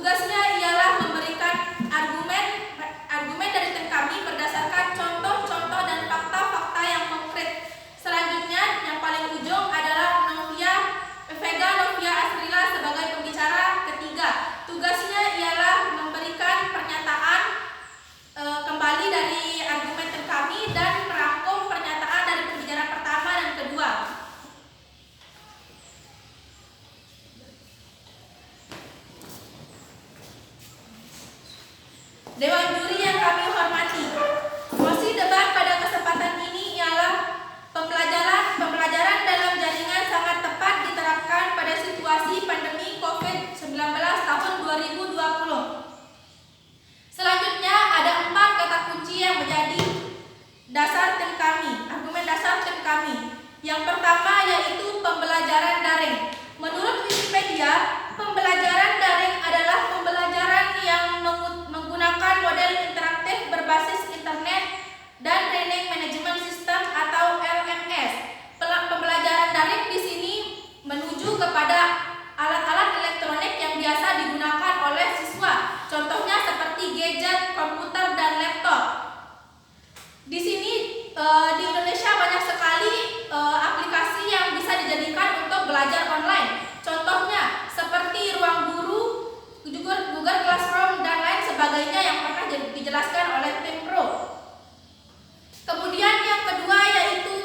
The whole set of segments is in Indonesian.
Tugasnya ialah memberikan argumen dari tim kami berdasarkan contoh-contoh dan fakta-fakta yang konkret. Selanjutnya, yang paling ujung adalah Vega Novia Asrila sebagai pembicara ketiga. Tugasnya ialah memberikan pernyataan kembali dari argumen tim kami dan merangkum pernyataan dari pembicara pertama dan kedua. Dewan juri yang kami hormati, mosi debat pada kesempatan ini ialah pembelajaran dalam jaringan sangat tepat diterapkan pada situasi pandemi COVID-19 tahun 2020. Selanjutnya ada 4 kata kunci yang menjadi dasar tim kami, argumen dasar tim kami. Yang pertama yaitu pembelajaran daring. Menurut Wikipedia, pembelajaran daring adalah pembelajaran yang menggunakan model interaktif berbasis internet dan learning management system atau LMS. Pembelajaran daring di sini menuju kepada alat-alat elektronik yang biasa digunakan oleh siswa. Contohnya seperti gadget, komputer, dan laptop. Di sini di Indonesia banyak sekali aplikasi yang bisa dijadikan untuk belajar online. Contohnya seperti Ruang Guru, Google Classroom, dan lain sebagainya yang pernah dijelaskan oleh tim Pro. Kemudian yang kedua yaitu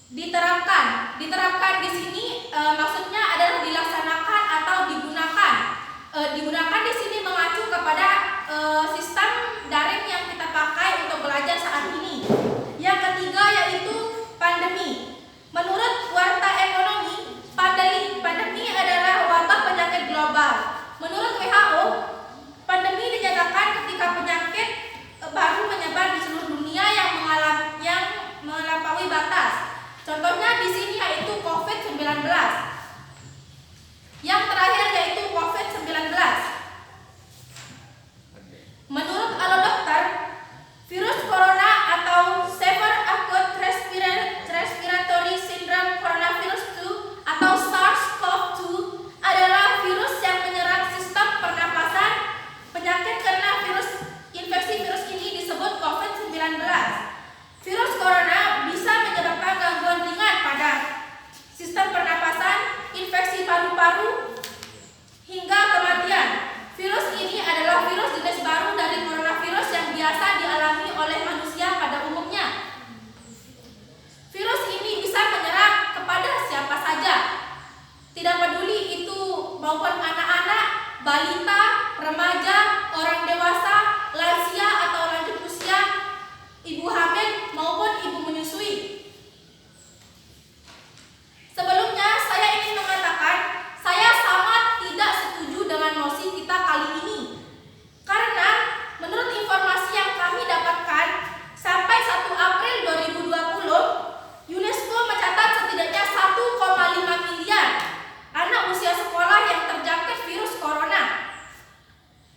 diterapkan. Diterapkan di sini maksudnya adalah dilaksanakan atau digunakan. Digunakan di sini mengacu kepada sistem daring yang kita pakai untuk belajar saat ini. Yang ketiga yaitu pandemi. Menurut Warta Ekonomi, pandemi adalah wabah penyakit global. Menurut WHO, pandemi dinyatakan ketika penyakit baru menyebar di seluruh dunia yang melampaui batas. Contohnya di sini yaitu COVID-19. Yang terakhir yaitu COVID-19. Menurut Alodokter, virus corona atau Severe Acute Respiratory Syndrome Coronavirus 2 atau SARS-CoV-2 adalah virus yang menyerang sistem pernapasan. Penyakit karena infeksi virus ini disebut COVID-19. Virus corona bisa menyebabkan gangguan ringan pada sistem pernapasan, infeksi paru-paru, hingga kematian. Virus ini adalah virus jenis baru dari coronavirus yang biasa dialami oleh manusia pada umumnya. Virus ini bisa menyerang kepada siapa saja, tidak peduli itu maupun anak-anak, balita, remaja, orang dewasa, lansia atau lanjut usia, ibu hamil maupun ibu menyusui. Sebelumnya saya ingin mengatakan saya sangat tidak setuju dengan mosi kita kali ini. Karena menurut informasi yang kami dapatkan, sampai 1 April 2020, UNESCO mencatat setidaknya 1,5 miliar anak usia sekolah yang terjangkit virus corona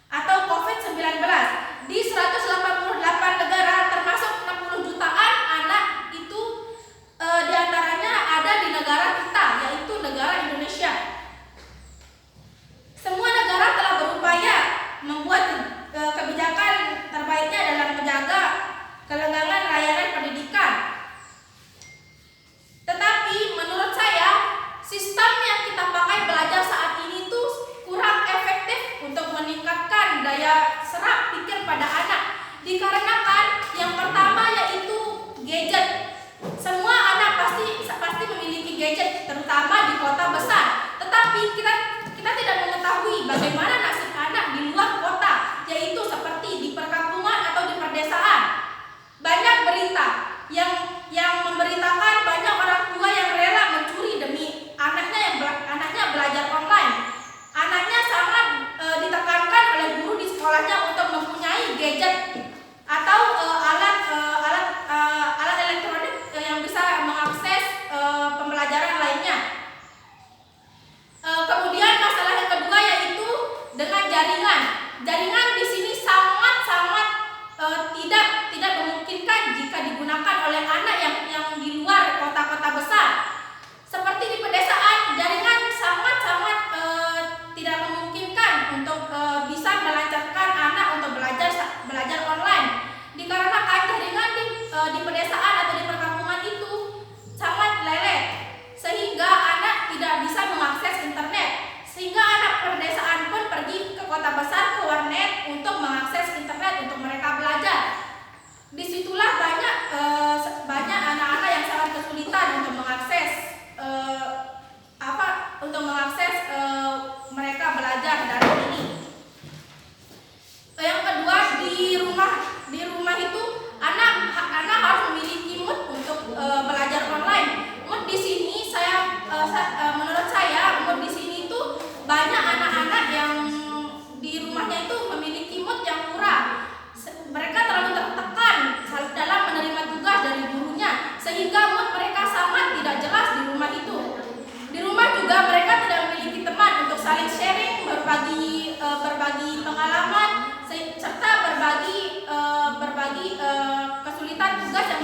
atau COVID-19 di 188 negara, termasuk 60 jutaan anak itu diantaranya ada di negara kita, yaitu negara Indonesia. Semua negara telah berupaya membuat kebijakan terbaiknya dalam menjaga kelanggengan layanan pendidikan. Tetapi menurut saya, sistem yang kita pakai belajar saat ini tuh kurang efektif untuk meningkatkan daya serap pikir pada anak. Dikarenakan yang pertama yaitu gadget. Semua anak pasti memiliki gadget, terutama di kota besar. Tetapi kita tidak mengetahui bagaimana nasib anak di luar kota, yaitu seperti di perkampungan atau di perdesaan. Banyak berita yang memberitakan banyak orang tua yang rela mencuri demi anaknya belajar online. Anaknya sangat ditekankan oleh guru di sekolahnya untuk mempunyai gadget atau alat elektronik yang bisa mengakses pembelajaran lainnya. Kemudian masalah yang kedua yaitu dengan jaringan. Jaringan di sini sangat tidak memungkinkan jika digunakan oleh anak yang di luar kota-kota besar. Seperti di pedesaan, jaringan sangat tidak memungkinkan untuk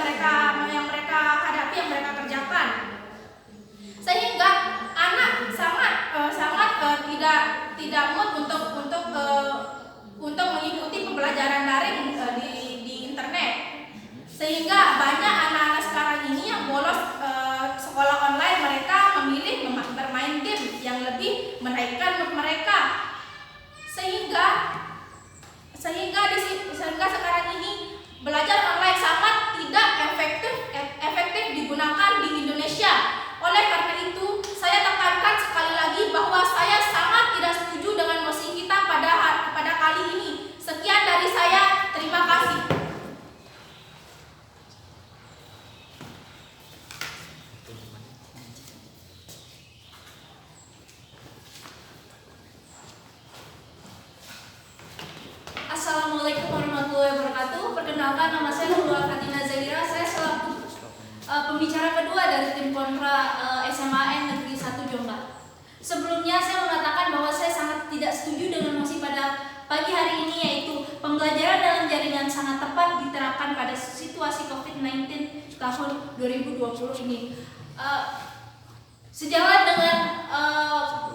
mereka hadapi, yang mereka kerjakan, sehingga anak sangat tidak mood untuk mengikuti pembelajaran daring di internet, sehingga banyak anak-anak sekarang ini yang bolos sekolah online, mereka memilih bermain game yang lebih menaikkan mood mereka, sehingga sekarang ini belajar online sangat tidak efektif digunakan di Indonesia. Oleh karena itu, saya tekankan sekali lagi bahwa saya sangat tidak setuju dengan mosi kita pada kali ini. Sekian dari saya, terima kasih. Assalamualaikum warahmatullahi wabarakatuh. Perkenalkan, nama saya Nurul Fatina Zahira. Saya selaku pembicara kedua dari tim kontra SMAN Negeri 1 Jombang. Sebelumnya saya mengatakan bahwa saya sangat tidak setuju dengan mosi pada pagi hari ini, yaitu pembelajaran dalam jaringan sangat tepat diterapkan pada situasi COVID-19 tahun 2020 ini. Sejalan dengan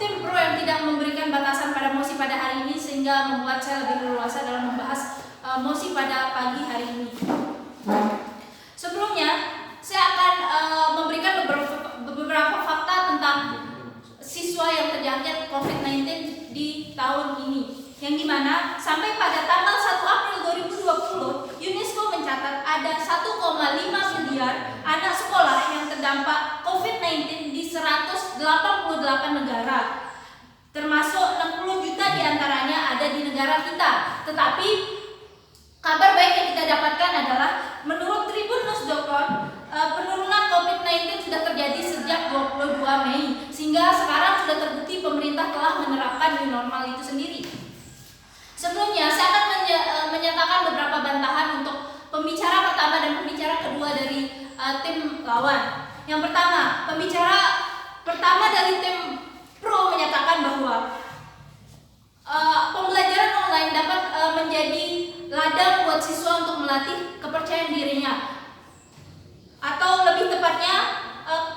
tim pro yang tidak memberikan batasan pada mosi pada hari ini, sehingga membuat saya lebih leluasa dalam membahas mosi pada pagi hari ini. Sebelumnya, saya akan memberikan beberapa fakta tentang siswa yang terjangkit COVID-19 di tahun ini, yang dimana sampai pada tanggal 1 April 2020 UNESCO mencatat ada 1,5 miliar anak sekolah yang terdampak COVID-19 di 188 negara, termasuk 60 juta diantaranya ada di negara kita. Tetapi kabar baik yang kita dapatkan adalah menurut tribunnews.com, penurunan COVID-19 sudah terjadi sejak 22 Mei, sehingga sekarang sudah terbukti pemerintah telah menerapkan new normal itu sendiri. Sebelumnya, saya akan menyatakan beberapa bantahan untuk pembicara pertama dan pembicara kedua dari tim lawan. Yang pertama, pembicara pertama dari tim pro menyatakan bahwa pembelajaran online dapat menjadi ladang buat siswa untuk melatih kepercayaan dirinya. Atau lebih tepatnya,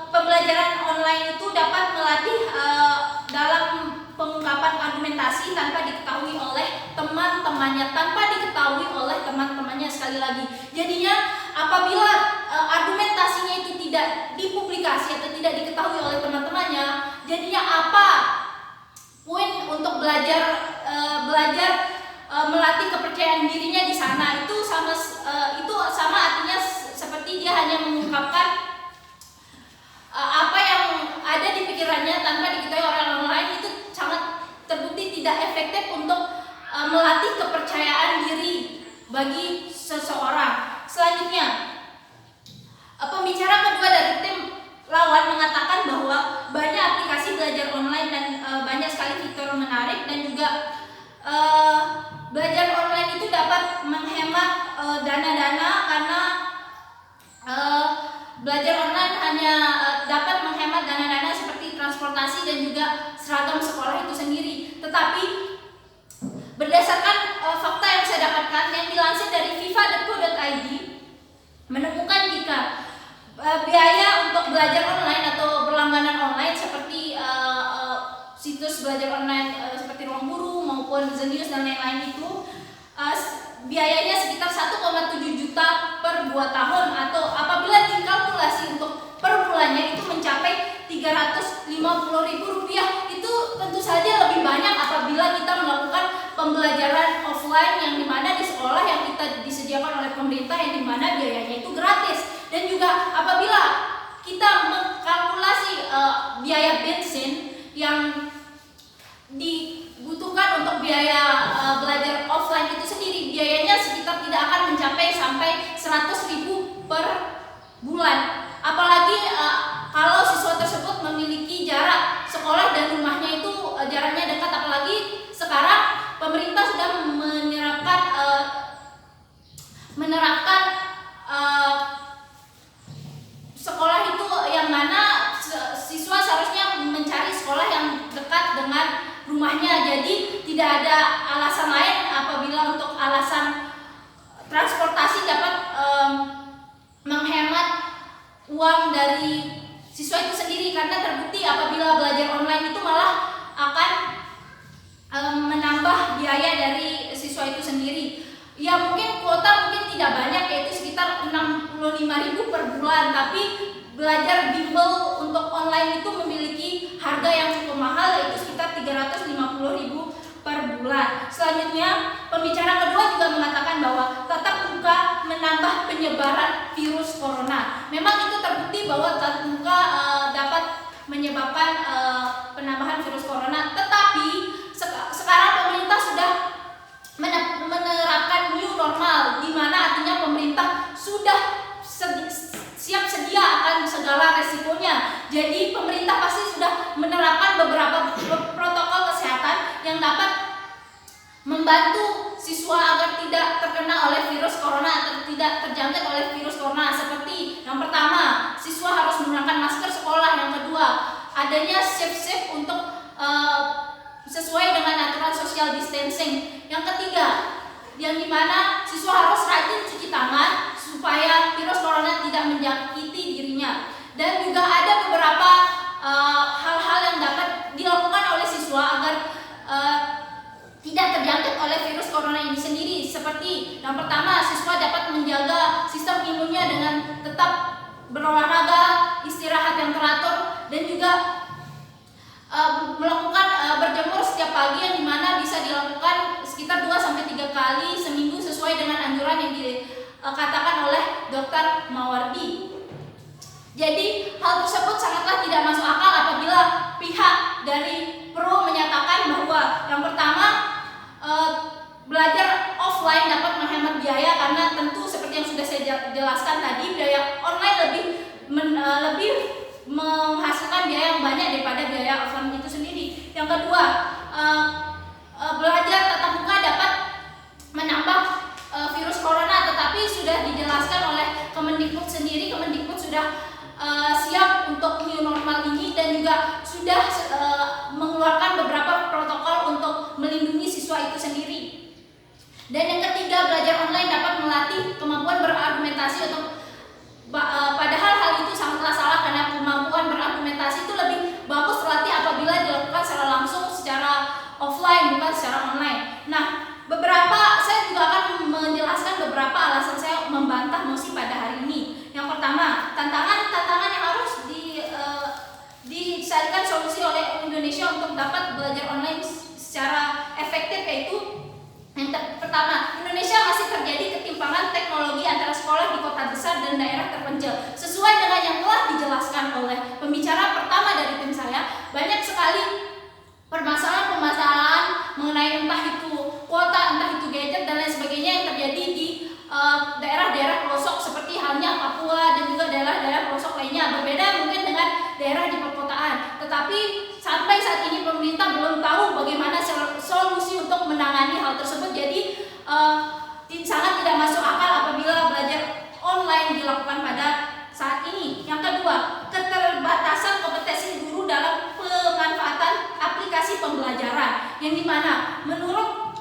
pembelajaran online itu dapat melatih dalam pengungkapan argumentasi tanpa diketahui oleh teman-temannya, sekali lagi. Jadinya apabila argumentasinya itu tidak dipublikasi atau tidak diketahui oleh teman-temannya, jadinya apa poin untuk belajar melatih kepercayaan dirinya di sana? Itu sama artinya seperti dia hanya mengungkapkan apa yang ada di pikirannya tanpa diketahui orang lain. Itu sangat terbukti tidak efektif untuk melatih kepercayaan diri bagi seseorang. Selanjutnya, pembicara kedua dari tim lawan mengatakan bahwa banyak aplikasi belajar online dan banyak sekali fitur menarik, dan juga belajar online itu dapat menghemat dana-dana, karena belajar online hanya dapat menghemat dana-dana seperti transportasi dan juga seragam sekolah itu sendiri. Tetapi berdasarkan fakta yang saya dapatkan yang dilansir dari fifa.co.id, menemukan jika biaya untuk belajar online atau berlangganan online seperti situs belajar online seperti Ruang Guru maupun Zenius dan lain-lain itu biayanya sekitar 1,7 juta per 2 tahun, atau apabila dikalkulasi untuk per bulannya itu mencapai Rp350.000. Itu tentu saja lebih banyak apabila kita melakukan pembelajaran offline, yang dimana di sekolah yang kita disediakan oleh pemerintah, yang dimana biayanya itu gratis. Dan juga apabila kita mengkalkulasi biaya bensin yang dibutuhkan untuk biaya belajar offline itu sendiri, biayanya sekitar tidak akan mencapai sampai 100.000 per bulan. Apalagi kalau siswa tersebut memiliki jarak sekolah dan rumahnya itu jaraknya dekat, apalagi sekarang pemerintah sudah menerapkan sekolah itu yang mana siswa seharusnya mencari sekolah yang dekat dengan rumahnya. Jadi tidak ada alasan lain apabila untuk alasan transportasi dapat menghemat uang dari siswa itu sendiri, karena terbukti apabila belajar online itu malah akan menambah biaya dari siswa itu sendiri. Ya mungkin kuota mungkin tidak banyak, yaitu sekitar 65.000 per bulan, tapi belajar bimbel untuk online itu memiliki harga yang cukup mahal, yaitu sekitar 350.000 per bulan. Selanjutnya, pembicara kedua juga mengatakan bahwa tatap muka menambah penyebaran virus corona. Memang itu terbukti bahwa tatap muka dapat menyebabkan penambahan virus corona, tetapi sekarang pemerintah sudah menerapkan new normal, di mana artinya pemerintah sudah siap sedia akan segala resikonya. Jadi pemerintah pasti sudah menerapkan beberapa protokol kesehatan yang dapat membantu siswa agar tidak terkena oleh virus corona atau tidak terjangkit oleh virus corona. Seperti yang pertama, siswa harus menggunakan masker sekolah. Yang kedua, adanya safe untuk sesuai dengan aturan social distancing. Yang ketiga, yang dimana siswa harus rajin cuci tangan supaya virus corona tidak menjangkiti dirinya. Dan juga ada beberapa hal-hal yang dapat dilakukan oleh siswa agar tidak terjangkit oleh virus corona ini sendiri. Seperti yang pertama, siswa dapat menjaga sistem imunnya dengan tetap berolahraga, istirahat yang teratur, dan juga melakukan berjemur setiap pagi, yang dimana bisa dilakukan sekitar 2-3 kali seminggu sesuai dengan anjuran yang dikatakan oleh Dr. Mawardi. Jadi hal tersebut sangatlah tidak masuk akal apabila pihak dari Pro menyatakan bahwa yang pertama, belajar offline dapat menghemat biaya, karena tentu seperti yang sudah saya jelaskan tadi, biaya online lebih menghasilkan biaya yang banyak daripada biaya offline itu sendiri. Yang kedua, belajar tatap muka dapat menambah virus corona, tetapi sudah dijelaskan oleh Kemendikbud sendiri. Kemendikbud sudah siap untuk new normal ini dan juga sudah mengeluarkan beberapa protokol untuk melindungi siswa itu sendiri. Dan yang ketiga, belajar online dapat melatih kemampuan berargumentasi padahal hal itu sangatlah salah, karena kemampuan berargumentasi itu lebih bagus terlatih apabila dilakukan secara langsung, secara offline, bukan secara online. Nah, saya juga akan menjelaskan beberapa alasan saya membantah mosi pada hari ini. Yang pertama, tantangan yang harus dicarikan solusi oleh Indonesia untuk dapat belajar online secara efektif, yaitu yang pertama, Indonesia masih terjadi ketimpangan teknologi antara sekolah di kota besar dan daerah terpencil. Sesuai dengan yang telah dijelaskan oleh pembicara pertama dari tim saya, banyak sekali permasalahan mengenai entah itu kuota, entah itu gadget dan lain sebagainya yang terjadi di daerah-daerah pelosok seperti halnya Papua dan juga daerah-daerah pelosok lainnya. Berbeda mungkin dengan daerah di perkotaan. Tetapi sampai saat ini pemerintah belum tahu bagaimana solusi untuk menangani hal tersebut. Jadi sangat tidak masuk akal apabila belajar online dilakukan pada saat ini. Yang kedua, keterbatasan kompetensi guru dalam pemanfaatan aplikasi pembelajaran, yang dimana menurut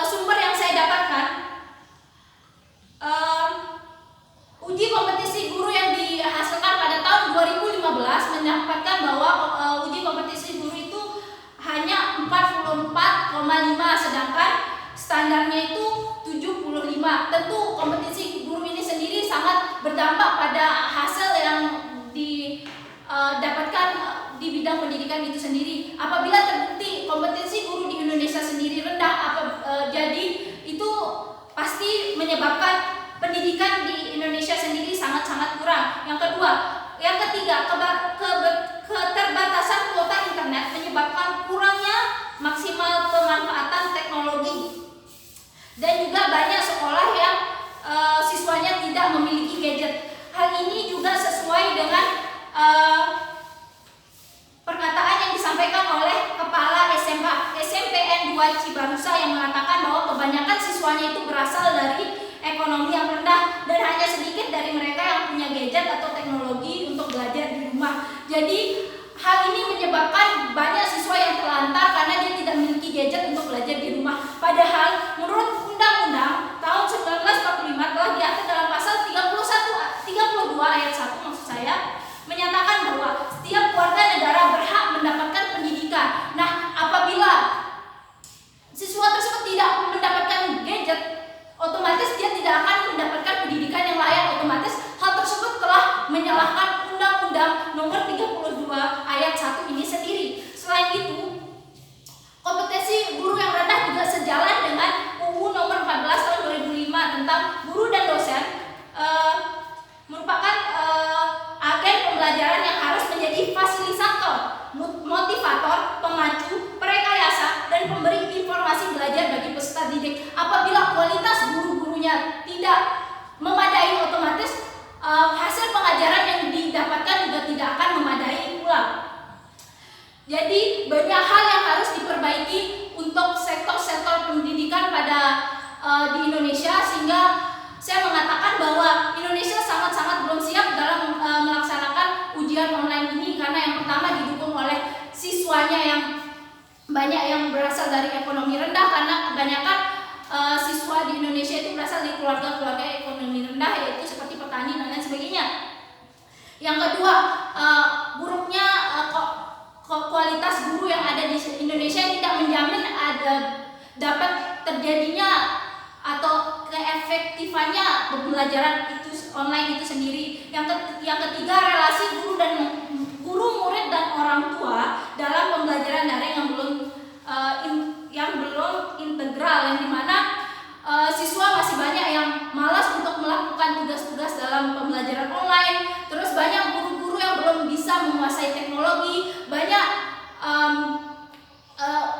sumber yang saya dapatkan, uji kompetisi guru yang dihasilkan pada tahun 2015 mendapatkan bahwa uji kompetisi guru itu hanya 44,5, sedangkan standarnya itu 75. Tentu kompetisi guru ini sendiri sangat berdampak pada hasil yang didapatkan di bidang pendidikan itu sendiri. Apabila terbukti kompetensi guru di Indonesia sendiri rendah, jadi itu pasti menyebabkan pendidikan di Indonesia sendiri sangat-sangat kurang. Yang ketiga, keterbatasan kuota internet menyebabkan kurangnya maksimal pemanfaatan teknologi. Dan juga banyak sekolah yang siswanya tidak memiliki gadget. Hal ini juga sesuai dengan perkataan yang disampaikan oleh Kepala SMPN 2 Cibarusah yang mengatakan bahwa kebanyakan siswanya itu berasal dari ekonomi yang rendah dan hanya sedikit dari mereka yang punya gadget atau teknologi untuk belajar di rumah. Jadi hal ini menyebabkan banyak siswa yang terlantar karena dia tidak memiliki gadget untuk belajar di rumah. Padahal menurut Undang-Undang tahun 1945 telah diatur dalam pasal 32 ayat 1 sendiri. Selain itu, kompetensi guru yang rendah juga sejalan dengan UU nomor 14 tahun 2005 tentang guru dan dosen, merupakan agen pembelajaran yang harus menjadi fasilitator, motivator, pemacu, perekayasa, dan pemberi informasi belajar bagi peserta didik. Apabila kualitas guru-gurunya tidak memadai, otomatis hasil pengajaran yang didapatkan juga tidak akan memadai pula. Jadi banyak hal yang harus diperbaiki untuk sektor-sektor pendidikan di Indonesia, sehingga saya mengatakan bahwa Indonesia sangat-sangat belum siap dalam melaksanakan ujian online ini, karena yang pertama didukung oleh siswanya yang banyak yang berasal dari ekonomi rendah, karena kebanyakan siswa di Indonesia itu berasal dari keluarga-keluarga ekonomi rendah, yaitu seperti petani dan lain sebagainya. Yang kedua, buruknya kualitas guru yang ada di Indonesia tidak menjamin dapat terjadinya atau keefektifannya pembelajaran itu online itu sendiri. Yang ketiga, relasi guru, murid dan orang tua dalam pembelajaran daring yang belum integral, yang dimana siswa masih banyak yang malas untuk melakukan tugas-tugas dalam pembelajaran online. Terus banyak guru-guru yang belum bisa menguasai teknologi, banyak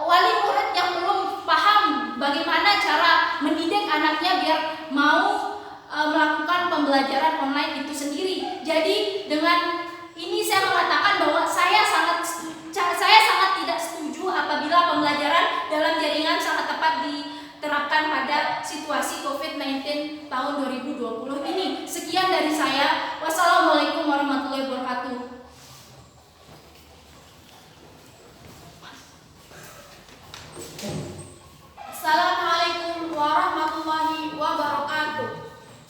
wali murid yang belum paham bagaimana cara mendidik anaknya biar mau melakukan pembelajaran online itu sendiri. Jadi dengan ini saya mengatakan bahwa saya sangat tidak setuju apabila pembelajaran dalam jaringan sangat tepat diterapkan pada situasi COVID-19 tahun 2020 ini. Sekian dari saya. Wassalamualaikum warahmatullahi wabarakatuh. Assalamualaikum warahmatullahi wabarakatuh.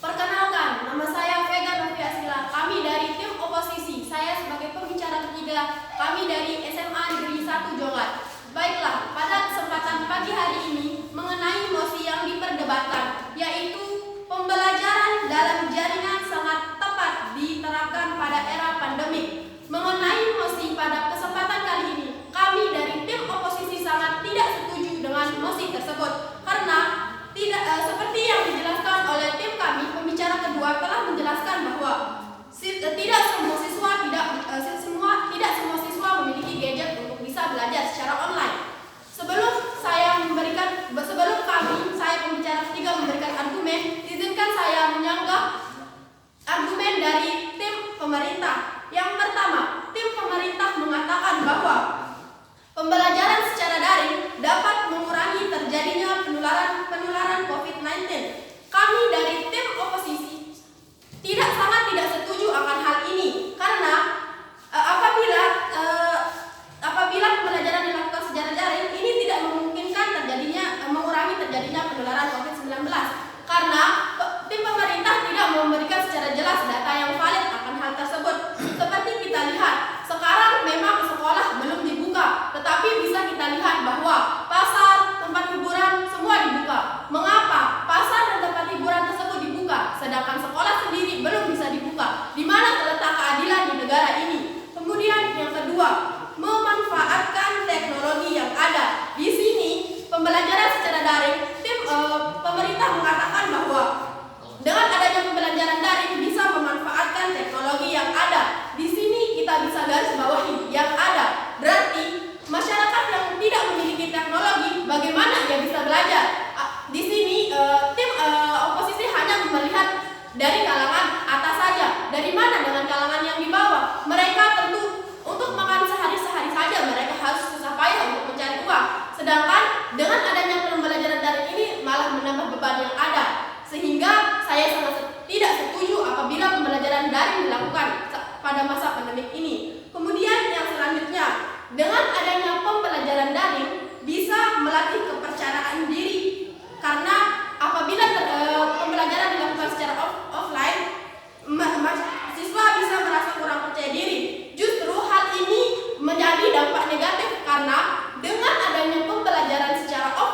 Perkenalkan, nama saya Vega Noviasila. Kami dari tim oposisi. Saya sebagai pembicara ketiga. Kami dari SMA Negeri 1 Jongat. Baiklah, pada kesempatan pagi hari ini mengenai mosi yang diperdebatkan, yaitu pembelajaran dalam jaringan sangat tepat diterapkan pada era pandemik. Mengenai mosi pada kesempatan kali ini, kami dari tim oposisi sangat tidak setuju dengan mosi tersebut, karena tidak seperti yang dijelaskan oleh tim kami. Pembicara kedua telah menjelaskan bahwa tidak semua siswa memiliki gadget untuk bisa belajar secara online. Sebelum saya pembicara ketiga memberikan argumen, izinkan saya menyanggah argumen dari tim pemerintah. Yang pertama, tim pemerintah mengatakan bahwa pembelajaran secara daring dapat mengurangi terjadinya penularan COVID-19. Kami dari tim oposisi sangat tidak setuju akan hal ini, karena apabila pembelajaran dilakukan secara daring, ini tidak memungkinkan mengurangi terjadinya penularan COVID-19, karena tim pemerintah tidak memberikan secara jelas data yang valid akan hal tersebut. Seperti kita lihat, sekarang memang sekolah belum dibuka, tetapi bisa kita lihat bahwa pasar, tempat hiburan semua dibuka. Mengapa pasar dan tempat hiburan tersebut dibuka, sedangkan sekolah sendiri belum bisa dibuka? Di mana terletak keadilan di negara ini? Kemudian yang kedua, memanfaatkan teknologi yang ada. Di sini pembelajaran secara daring, pemerintah mengatakan bahwa dengan adanya pembelajaran daring bisa memanfaatkan teknologi yang ada. Di sini kita bisa garis bawahi yang ada. Berarti masyarakat yang tidak memiliki teknologi, bagaimana dia bisa belajar? Di sini tim oposisi hanya melihat dari kalangan atas saja. Dari mana dengan kalangan yang di bawah? Mereka tentu untuk makan sehari-hari saja mereka harus susah payah untuk mencari uang. Sedangkan dengan adanya pembelajaran daring ini malah menambah beban yang ada. Sehingga saya sangat tidak setuju apabila pembelajaran daring dilakukan pada masa pandemik ini. Kemudian yang selanjutnya, dengan adanya pembelajaran daring bisa melatih kepercayaan diri, karena apabila pembelajaran dilakukan secara offline, siswa bisa merasa kurang percaya diri. Justru hal ini menjadi dampak negatif, karena dengan adanya pembelajaran secara offline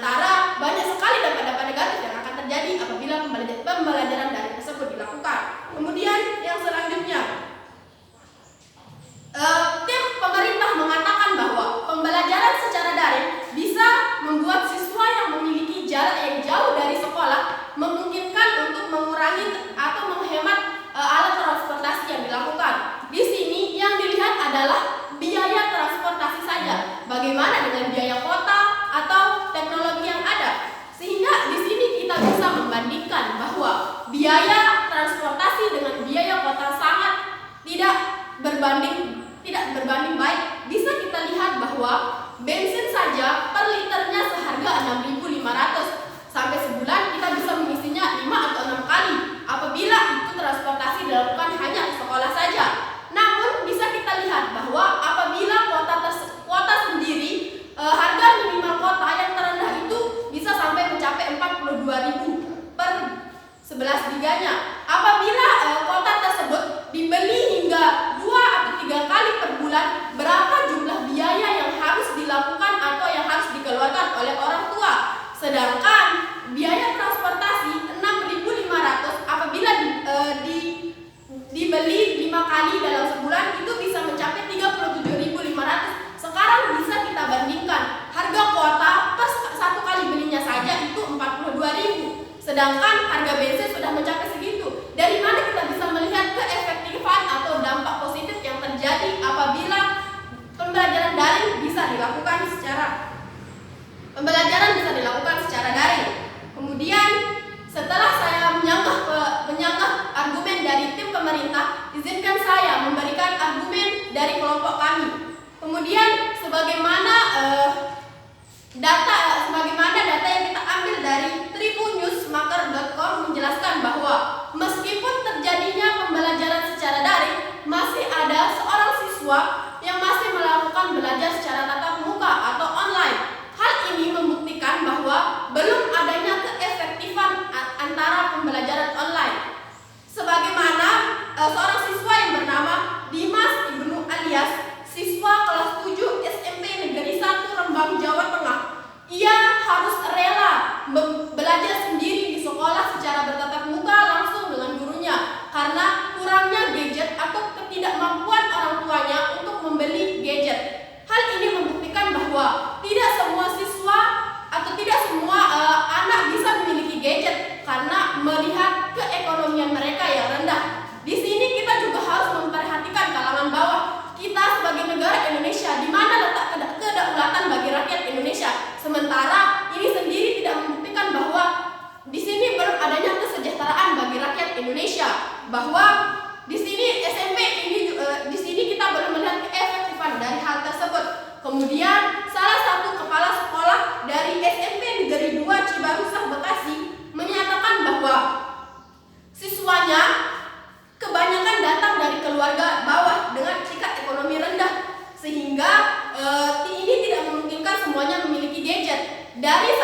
Sementara banyak sekali dampak-dampak negatif yang akan terjadi apabila pembelajaran daring tersebut dilakukan. Kemudian yang selanjutnya, tim pemerintah mengatakan bahwa pembelajaran secara daring bisa membuat siswa yang memiliki jarak yang jauh dari sekolah memungkinkan untuk mengurangi atau menghemat alat transportasi yang dilakukan. Di sini yang dilihat adalah biaya transportasi saja. Bagaimana dengan biaya kota atau teknologi yang ada? Sehingga di sini kita bisa membandingkan bahwa biaya transportasi dengan biaya kota sangat tidak berbanding baik. Bisa kita lihat bahwa bensin saja per liternya seharga 6.500. Sampai sebulan kita bisa mengisinya 5 atau 6 kali apabila itu transportasi dilakukan hanya ke sekolah saja. Namun bisa kita lihat bahwa apabila kuota sendiri, harga minimal kota yang terendah itu bisa sampai mencapai 42.000 per 11 giganya. Apabila kuota tersebut dibeli hingga 2 atau 3 kali per bulan, berapa jumlah biaya yang harus dilakukan atau yang harus dikeluarkan oleh orang tua? Sedangkan biaya transportasi 6.500 apabila dibeli 5 kali dalam sebulan itu bisa mencapai 37.500. Sekarang bisa kita bandingkan harga kuota per 1 kali belinya saja itu 42.000. Sedangkan harga bensin sudah mencapai segitu. Dari mana kita bisa melihat keefektifan atau dampak positif yang terjadi apabila pembelajaran daring bisa dilakukan secara daring. Kemudian setelah saya menyanggah argumen dari tim pemerintah, izinkan saya memberikan argumen dari kelompok kami. Kemudian sebagaimana data yang kita ambil dari tribunnews.maker.com menjelaskan bahwa meskipun terjadinya pembelajaran secara daring, masih ada seorang siswa yang masih melakukan belajar secara tatap muka atau online. Hal ini membuktikan bahwa belum adanya keefektifan antara pembelajaran online. Sebagaimana seorang siswa yang bernama Dimas Ibnu alias siswa kelas 7 SMP Negeri 1 Rembang, Jawa Tengah. Ia harus rela belajar sendiri di sekolah secara bertatap muka langsung dengan gurunya karena kurangnya gadget atau ketidakmampuan orang tuanya untuk membeli gadget. Hal ini membuktikan bahwa tidak semua siswa atau tidak semua anak bisa memiliki gadget karena melihat keekonomian mereka yang rendah. Di sini kita juga harus memperhatikan kalangan bawah. Kita sebagai negara Indonesia, di mana letak kedaulatan bagi rakyat Indonesia? Sementara ini sendiri tidak membuktikan bahwa di sini belum adanya kesejahteraan bagi rakyat Indonesia. Bahwa di sini di sini kita belum melihat keefektifan dari hal tersebut. Kemudian salah satu kepala sekolah dari SMP Negeri 2 Cibarusah Bekasi menyatakan bahwa siswanya kebanyakan datang dari keluarga bawah dengan tingkat ekonomi rendah, sehingga ini tidak memungkinkan semuanya memiliki gadget. Dari